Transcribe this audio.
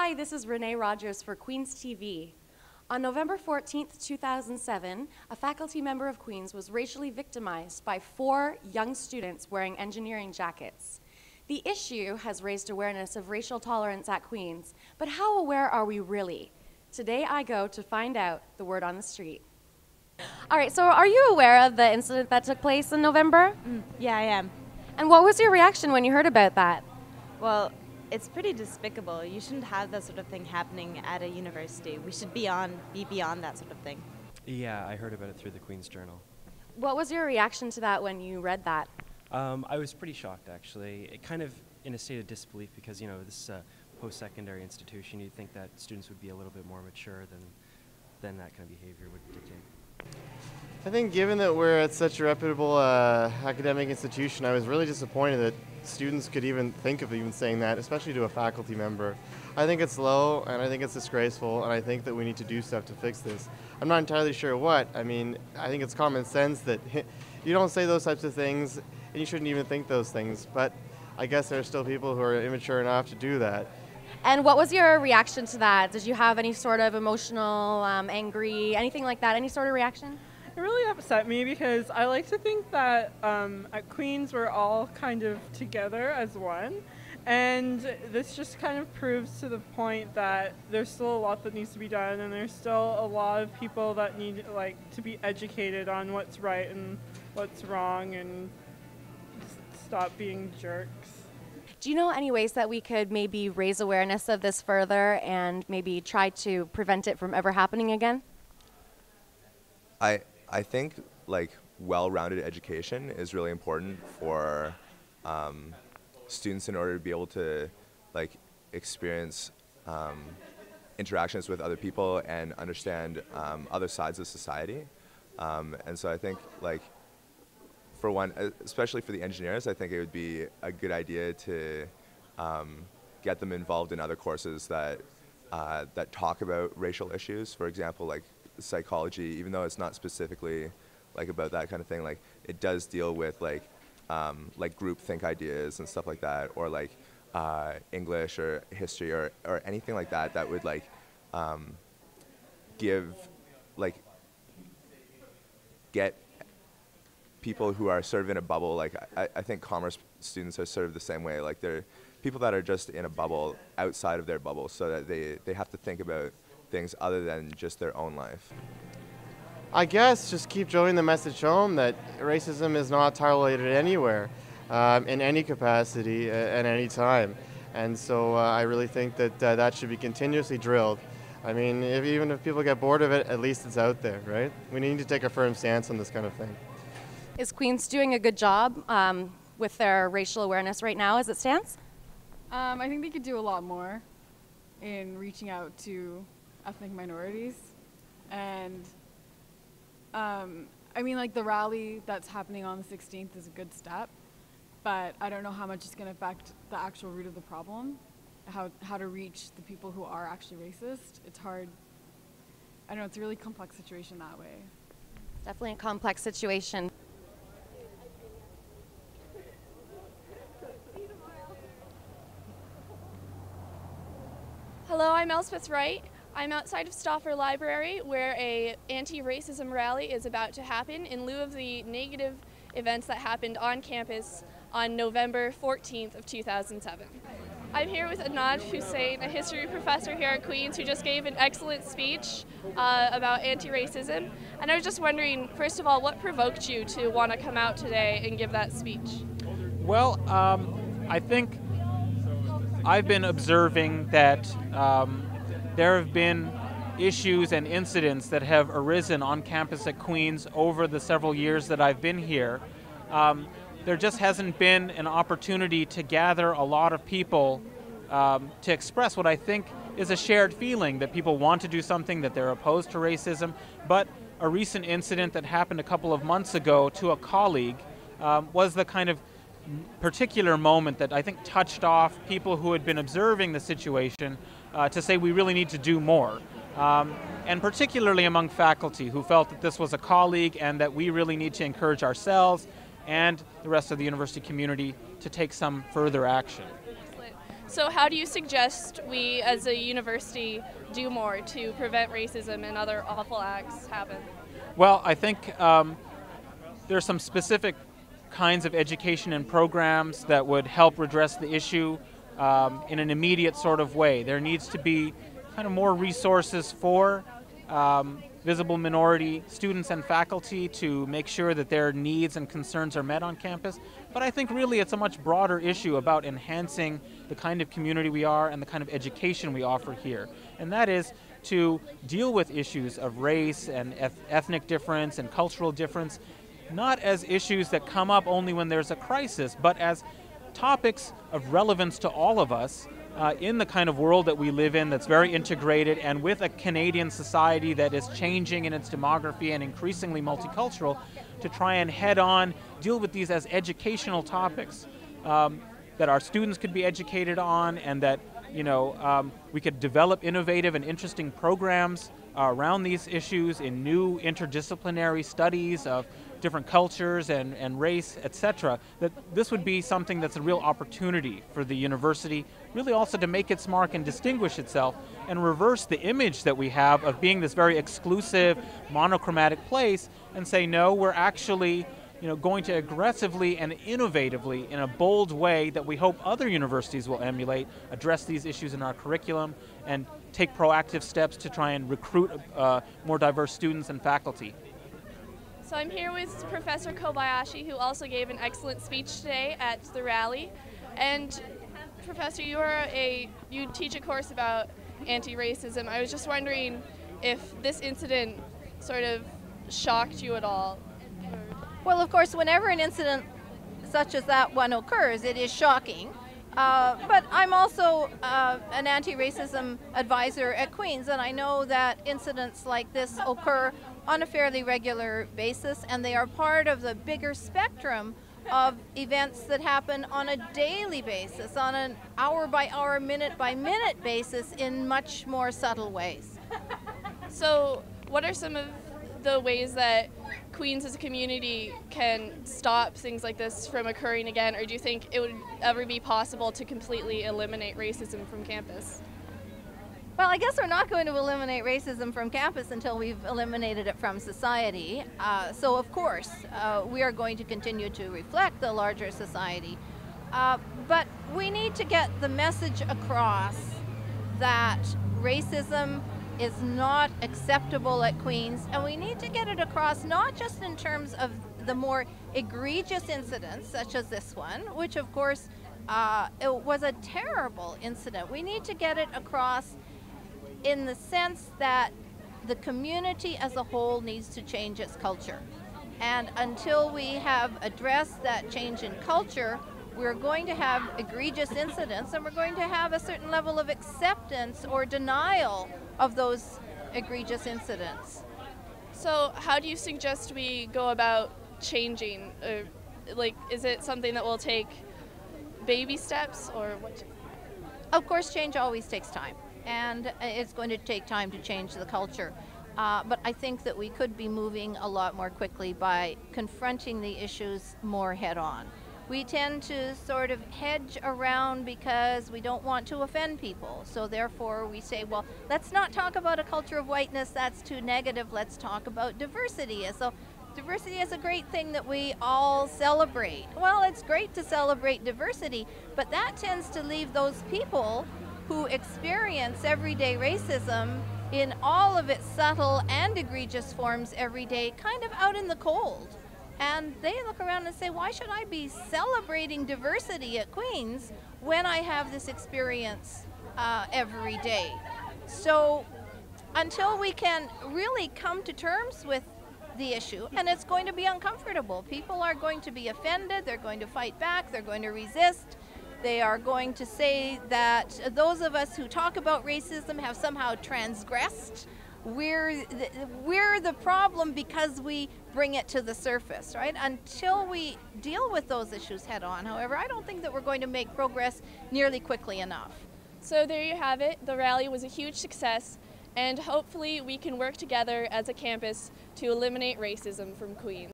Hi, this is Renée Rodgers for Queen's TV. On November 14th, 2007, a faculty member of Queen's was racially victimized by 4 young students wearing engineering jackets. The issue has raised awareness of racial tolerance at Queen's, but how aware are we really? Today I go to find out the word on the street. All right, so are you aware of the incident that took place in November? Yeah, I am. And what was your reaction when you heard about that? Well, it's pretty despicable. You shouldn't have that sort of thing happening at a university. We should be beyond that sort of thing. Yeah, I heard about it through the Queen's Journal. What was your reaction to that when you read that? I was pretty shocked, actually. It kind of in a state of disbelief because, you know, this is a post-secondary institution. You'd think that students would be a little bit more mature than that kind of behavior would dictate. I think given that we're at such a reputable academic institution, I was really disappointed that students could even think of even saying that, especially to a faculty member. I think it's low, and I think it's disgraceful, and I think that we need to do stuff to fix this. I'm not entirely sure what. I mean, I think it's common sense that you don't say those types of things, and you shouldn't even think those things, but I guess there are still people who are immature enough to do that. And what was your reaction to that? Did you have any sort of emotional, angry, anything like that? Any sort of reaction? It really upset me because I like to think that at Queen's we're all kind of together as one, and this just kind of proves to the point that there's still a lot that needs to be done, and there's still a lot of people that need to be educated on what's right and what's wrong, and just stop being jerks. Do you know any ways that we could maybe raise awareness of this further and maybe try to prevent it from ever happening again? I think well-rounded education is really important for students in order to be able to experience interactions with other people and understand other sides of society. And so I think for one, especially for the engineers, I think it would be a good idea to get them involved in other courses that talk about racial issues. For example, psychology, even though it's not specifically about that kind of thing, it does deal with group think ideas and stuff like that, or English or history or anything like that that would get people who are sort of in a bubble. I think commerce students are sort of the same way. They're people that are just in a bubble outside of their bubble, so that they have to think about things other than just their own life. I guess just keep drilling the message home that racism is not tolerated anywhere, in any capacity, at any time. And so I really think that that should be continuously drilled. I mean, even if people get bored of it, at least it's out there, right? We need to take a firm stance on this kind of thing. Is Queen's doing a good job with their racial awareness right now as it stands? I think they could do a lot more in reaching out to ethnic minorities, and I mean, the rally that's happening on the 16th is a good step, but I don't know how much it's going to affect the actual root of the problem, how to reach the people who are actually racist. It's hard. I don't know, it's a really complex situation that way. Definitely a complex situation. Hello, I'm Elspeth Wright. I'm outside of Stauffer Library, where a anti-racism rally is about to happen in lieu of the negative events that happened on campus on November 14th of 2007. I'm here with Anand Hussain, a history professor here at Queen's, who just gave an excellent speech about anti-racism. And I was just wondering, first of all, what provoked you to want to come out today and give that speech? Well, I think I've been observing that there have been issues and incidents that have arisen on campus at Queen's over the several years that I've been here. There just hasn't been an opportunity to gather a lot of people to express what I think is a shared feeling that people want to do something, that they're opposed to racism. But a recent incident that happened a couple of months ago to a colleague was the kind of particular moment that I think touched off people who had been observing the situation to say we really need to do more. And particularly among faculty who felt that this was a colleague and that we really need to encourage ourselves and the rest of the university community to take some further action. So how do you suggest we as a university do more to prevent racism and other awful acts happen? Well, I think there are some specific kinds of education and programs that would help redress the issue in an immediate sort of way. There needs to be kind of more resources for visible minority students and faculty to make sure that their needs and concerns are met on campus. But I think really it's a much broader issue about enhancing the kind of community we are and the kind of education we offer here. And that is to deal with issues of race and ethnic difference and cultural difference, not as issues that come up only when there's a crisis, but as topics of relevance to all of us in the kind of world that we live in that's very integrated, and with a Canadian society that is changing in its demography and increasingly multicultural, to try and head on deal with these as educational topics that our students could be educated on, and that we could develop innovative and interesting programs around these issues in new interdisciplinary studies of different cultures and race, etc. That this would be something that's a real opportunity for the university, really also to make its mark and distinguish itself and reverse the image that we have of being this very exclusive, monochromatic place, and say, no, we're actually going to aggressively and innovatively, in a bold way that we hope other universities will emulate, address these issues in our curriculum and take proactive steps to try and recruit more diverse students and faculty. So I'm here with Professor Kobayashi, who also gave an excellent speech today at the rally. And Professor, you teach a course about anti-racism. I was just wondering if this incident sort of shocked you at all. Well, of course, whenever an incident such as that one occurs, it is shocking. But I'm also an anti-racism advisor at Queen's, and I know that incidents like this occur on a fairly regular basis, and they are part of the bigger spectrum of events that happen on a daily basis, on an hour-by-hour, minute-by-minute basis in much more subtle ways. So what are some of the ways that Queens as a community can stop things like this from occurring again, or do you think it would ever be possible to completely eliminate racism from campus? Well, I guess we're not going to eliminate racism from campus until we've eliminated it from society. So, of course, we are going to continue to reflect the larger society. But we need to get the message across that racism is not acceptable at Queen's, and we need to get it across not just in terms of the more egregious incidents, such as this one, which, of course, it was a terrible incident. We need to get it across in the sense that the community as a whole needs to change its culture. And until we have addressed that change in culture, we're going to have egregious incidents, and we're going to have a certain level of acceptance or denial of those egregious incidents. So how do you suggest we go about changing? Is it something that will take baby steps, or what? Of course, change always takes time. And it's going to take time to change the culture. But I think that we could be moving a lot more quickly by confronting the issues more head-on. We tend to sort of hedge around because we don't want to offend people. So therefore we say, well, let's not talk about a culture of whiteness, that's too negative, let's talk about diversity. And so diversity is a great thing that we all celebrate. Well, it's great to celebrate diversity, but that tends to leave those people who experience everyday racism in all of its subtle and egregious forms every day, kind of out in the cold. And they look around and say, why should I be celebrating diversity at Queen's when I have this experience every day? So until we can really come to terms with the issue, and it's going to be uncomfortable. People are going to be offended, they're going to fight back, they're going to resist. They are going to say that those of us who talk about racism have somehow transgressed. We're the problem because we bring it to the surface, right? Until we deal with those issues head on, however, I don't think that we're going to make progress nearly quickly enough. So there you have it. The rally was a huge success, and hopefully we can work together as a campus to eliminate racism from Queens.